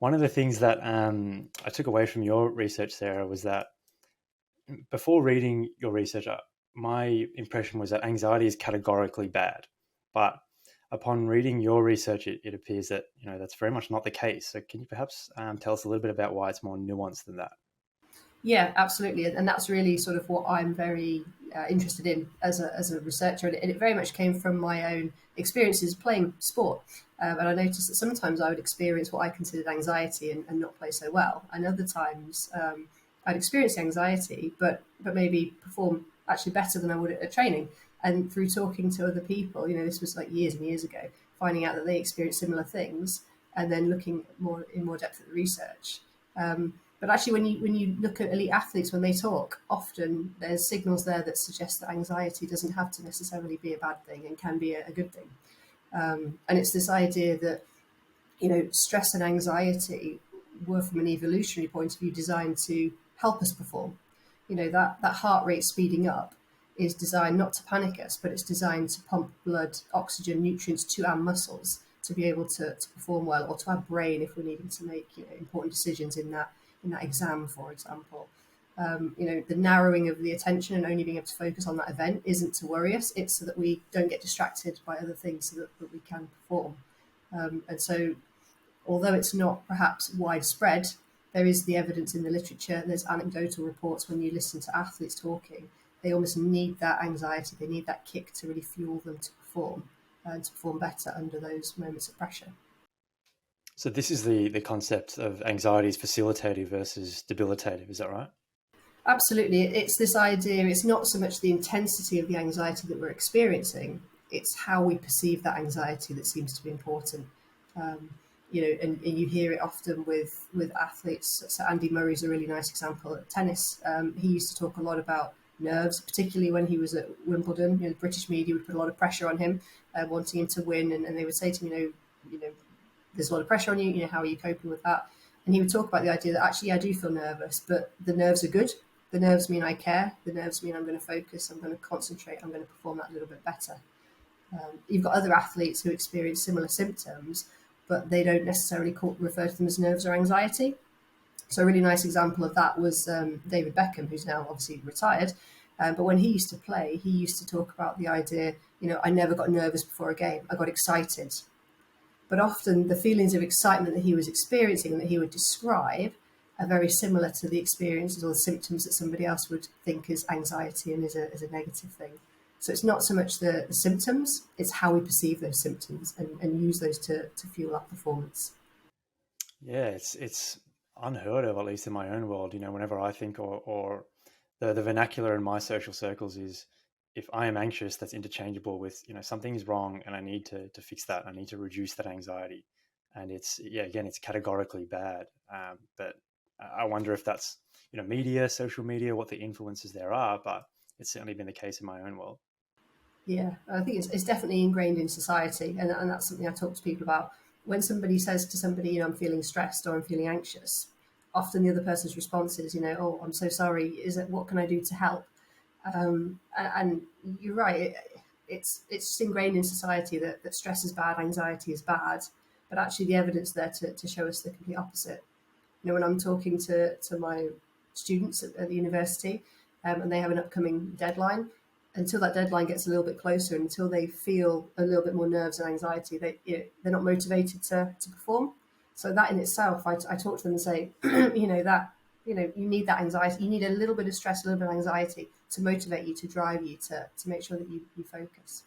One of the things that I took away from your research, Sarah, was that before reading your research, my impression was that anxiety is categorically bad. But upon reading your research, it appears that that's very much not the case. So can you perhaps tell us a little bit about why it's more nuanced than that? Yeah, absolutely. And that's really sort of what I'm very interested in as a researcher. And it very much came from my own experiences playing sport. And I noticed that sometimes I would experience what I considered anxiety and not play so well. And other times I'd experience anxiety, but maybe perform actually better than I would at training. And through talking to other people, this was like years and years ago, finding out that they experienced similar things and then looking more depth at the research. But actually, when you look at elite athletes when they talk, often there's signals there that suggest that anxiety doesn't have to necessarily be a bad thing and can be a good thing. And it's this idea that stress and anxiety were, from an evolutionary point of view, designed to help us perform. That heart rate speeding up is designed not to panic us, but it's designed to pump blood, oxygen, nutrients to our muscles to be able to perform well, or to our brain if we're needing to make important decisions in that exam, for example. The narrowing of the attention and only being able to focus on that event isn't to worry us. It's so that we don't get distracted by other things so that we can perform. And so, although it's not perhaps widespread, there is the evidence in the literature. There's anecdotal reports when you listen to athletes talking. They almost need that anxiety. They need that kick to really fuel them to perform and to perform better under those moments of pressure. So this is the concept of anxiety is facilitative versus debilitative. Is that right? Absolutely. It's this idea, it's not so much the intensity of the anxiety that we're experiencing, it's how we perceive that anxiety that seems to be important. And you hear it often with athletes. So Andy Murray's a really nice example at tennis. He used to talk a lot about nerves, particularly when he was at Wimbledon. The British media would put a lot of pressure on him, wanting him to win, and they would say to him, there's a lot of pressure on you. How are you coping with that? And he would talk about the idea that actually I do feel nervous, but the nerves are good. The nerves mean I care. The nerves mean I'm going to focus. I'm going to concentrate. I'm going to perform that a little bit better. You've got other athletes who experience similar symptoms, but they don't necessarily refer to them as nerves or anxiety. So a really nice example of that was David Beckham, who's now obviously retired. But when he used to play, he used to talk about the idea, I never got nervous before a game. I got excited. But often the feelings of excitement that he was experiencing and that he would describe are very similar to the experiences or the symptoms that somebody else would think is anxiety and is a negative thing. So it's not so much the symptoms, it's how we perceive those symptoms and use those to fuel our performance. Yeah, it's unheard of, at least in my own world. Whenever I think, or the vernacular in my social circles is, if I am anxious, that's interchangeable with, something's wrong and I need to fix that. I need to reduce that anxiety. And it's categorically bad. But I wonder if that's, media, social media, what the influences there are, but it's certainly been the case in my own world. Yeah, I think it's definitely ingrained in society. And that's something I talk to people about. When somebody says to somebody, I'm feeling stressed or I'm feeling anxious, often the other person's response is, oh, I'm so sorry. What can I do to help? And you're right. It's just ingrained in society that stress is bad, anxiety is bad, but actually the evidence there to show us the complete opposite. When I'm talking to my students at the university, and they have an upcoming deadline, until that deadline gets a little bit closer, until they feel a little bit more nerves and anxiety, they're not motivated to perform. So that in itself, I talk to them and say, you need that anxiety. You need a little bit of stress, a little bit of anxiety to motivate you, to drive you, to make sure that you focus.